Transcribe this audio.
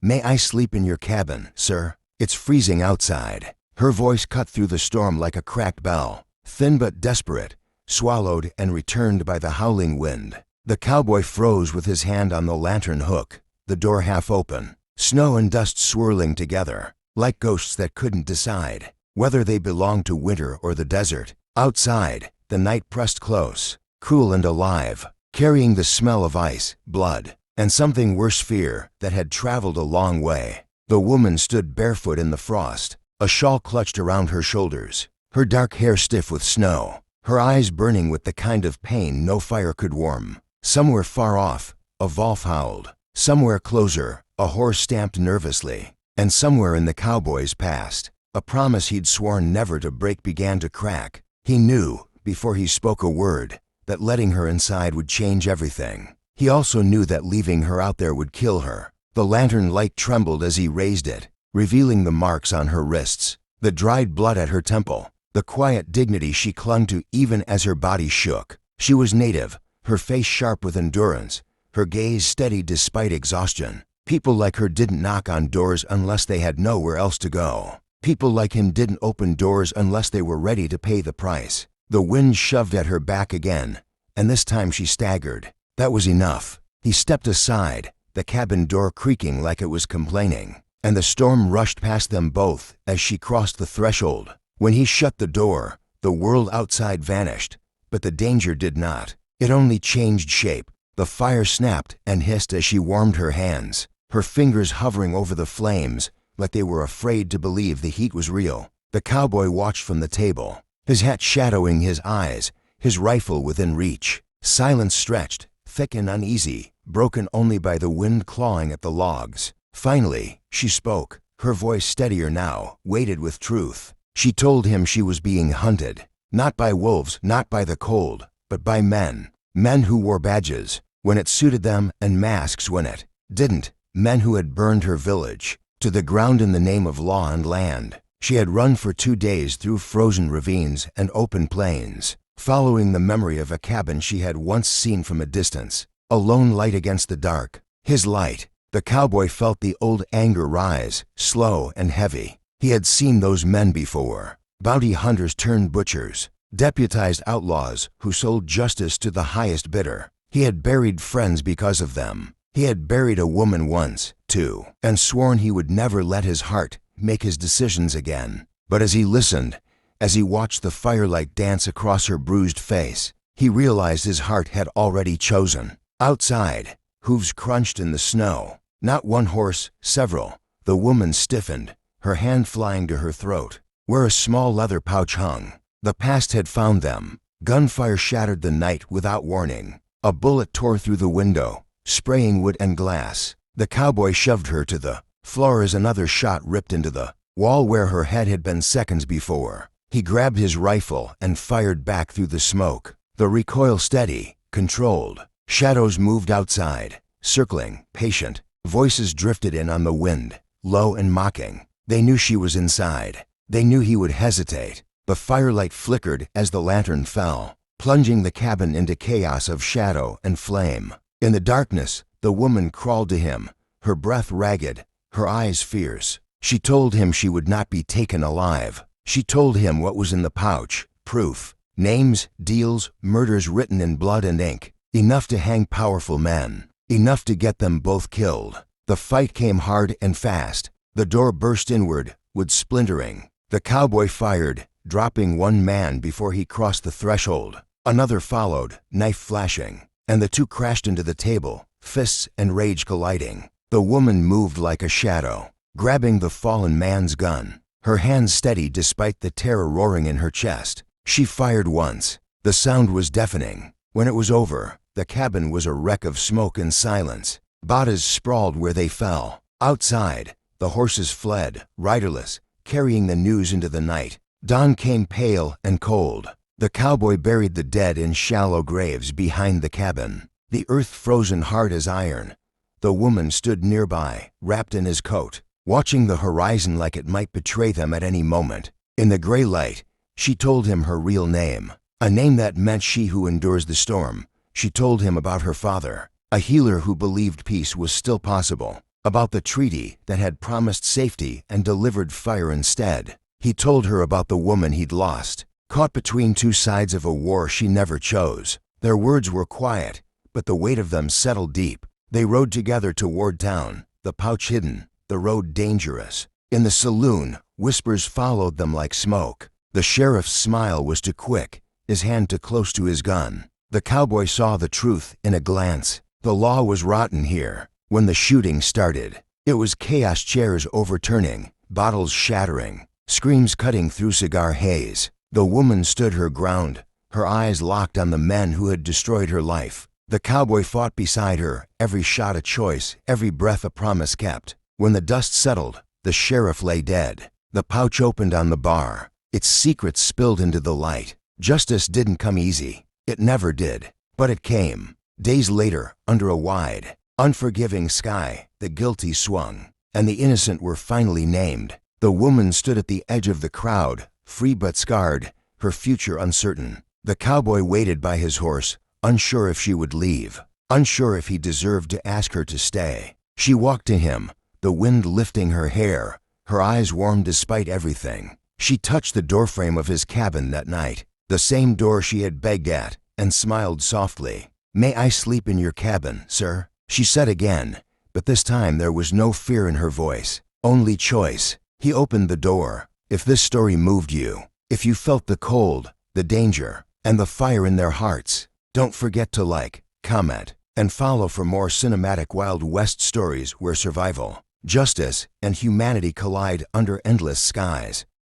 "May I sleep in your cabin, sir? It's freezing outside." Her voice cut through the storm like a cracked bell, thin but desperate, swallowed and returned by the howling wind. The cowboy froze with his hand on the lantern hook, the door half open, snow and dust swirling together, like ghosts that couldn't decide whether they belonged to winter or the desert. Outside, the night pressed close, cruel and alive, carrying the smell of ice, blood, and something worse, fear that had traveled a long way. The woman stood barefoot in the frost, a shawl clutched around her shoulders, her dark hair stiff with snow, her eyes burning with the kind of pain no fire could warm. Somewhere far off, a wolf howled. Somewhere closer, a horse stamped nervously. And somewhere in the cowboy's past, a promise he'd sworn never to break began to crack. He knew, before he spoke a word, that letting her inside would change everything. He also knew that leaving her out there would kill her. The lantern light trembled as he raised it, revealing the marks on her wrists, the dried blood at her temple, the quiet dignity she clung to even as her body shook. She was native, her face sharp with endurance, her gaze steady despite exhaustion. People like her didn't knock on doors unless they had nowhere else to go. People like him didn't open doors unless they were ready to pay the price. The wind shoved at her back again, and this time she staggered. That was enough. He stepped aside, the cabin door creaking like it was complaining, and the storm rushed past them both as she crossed the threshold. When he shut the door, the world outside vanished, but the danger did not. It only changed shape. The fire snapped and hissed as she warmed her hands, her fingers hovering over the flames like they were afraid to believe the heat was real. The cowboy watched from the table, his hat shadowing his eyes, his rifle within reach. Silence stretched, thick and uneasy, broken only by the wind clawing at the logs. Finally, she spoke, her voice steadier now, weighted with truth. She told him she was being hunted, not by wolves, not by the cold, but by men. Men who wore badges when it suited them and masks when it didn't. Men who had burned her village to the ground in the name of law and land. She had run for 2 days through frozen ravines and open plains, following the memory of a cabin she had once seen from a distance, a lone light against the dark. His light. The cowboy felt the old anger rise, slow and heavy. He had seen those men before. Bounty hunters turned butchers, deputized outlaws who sold justice to the highest bidder. He had buried friends because of them. He had buried a woman once, too, and sworn he would never let his heart make his decisions again. But as he listened, as he watched the firelight dance across her bruised face, he realized his heart had already chosen. Outside, hooves crunched in the snow. Not one horse, several. The woman stiffened, her hand flying to her throat, where a small leather pouch hung. The past had found them. Gunfire shattered the night without warning. A bullet tore through the window, spraying wood and glass. The cowboy shoved her to the floor as another shot ripped into the wall where her head had been seconds before. He grabbed his rifle and fired back through the smoke, the recoil steady, controlled. Shadows moved outside, circling, patient. Voices drifted in on the wind, low and mocking. They knew she was inside. They knew he would hesitate. The firelight flickered as the lantern fell, plunging the cabin into chaos of shadow and flame. In the darkness, the woman crawled to him, her breath ragged, her eyes fierce. She told him she would not be taken alive. She told him what was in the pouch, proof, names, deals, murders written in blood and ink, enough to hang powerful men, enough to get them both killed. The fight came hard and fast. The door burst inward, wood splintering. The cowboy fired, dropping one man before he crossed the threshold. Another followed, knife flashing, and the two crashed into the table, fists and rage colliding. The woman moved like a shadow, grabbing the fallen man's gun, her hands steady despite the terror roaring in her chest. She fired once. The sound was deafening. When it was over, the cabin was a wreck of smoke and silence. Bodies sprawled where they fell. Outside, the horses fled, riderless, carrying the news into the night. Dawn came pale and cold. The cowboy buried the dead in shallow graves behind the cabin, the earth frozen hard as iron. The woman stood nearby, wrapped in his coat, watching the horizon like it might betray them at any moment. In the gray light, she told him her real name, a name that meant she who endures the storm. She told him about her father, a healer who believed peace was still possible, about the treaty that had promised safety and delivered fire instead. He told her about the woman he'd lost, caught between two sides of a war she never chose. Their words were quiet, but the weight of them settled deep. They rode together toward town, the pouch hidden, the road dangerous. In the saloon, whispers followed them like smoke. The sheriff's smile was too quick, his hand too close to his gun. The cowboy saw the truth in a glance. The law was rotten here. When the shooting started, it was chaos, chairs overturning, bottles shattering, screams cutting through cigar haze. The woman stood her ground, her eyes locked on the men who had destroyed her life. The cowboy fought beside her, every shot a choice, every breath a promise kept. When the dust settled, the sheriff lay dead. The pouch opened on the bar, its secrets spilled into the light. Justice didn't come easy. It never did. But it came. Days later, under a wide, unforgiving sky, the guilty swung, and the innocent were finally named. The woman stood at the edge of the crowd, free but scarred, her future uncertain. The cowboy waited by his horse, unsure if she would leave, unsure if he deserved to ask her to stay. She walked to him, the wind lifting her hair, her eyes warm despite everything. She touched the doorframe of his cabin that night, the same door she had begged at, and smiled softly. "May I sleep in your cabin, sir?" she said again, but this time there was no fear in her voice, only choice. He opened the door. If this story moved you, if you felt the cold, the danger, and the fire in their hearts, don't forget to like, comment, and follow for more cinematic Wild West stories where survival, justice, and humanity collide under endless skies.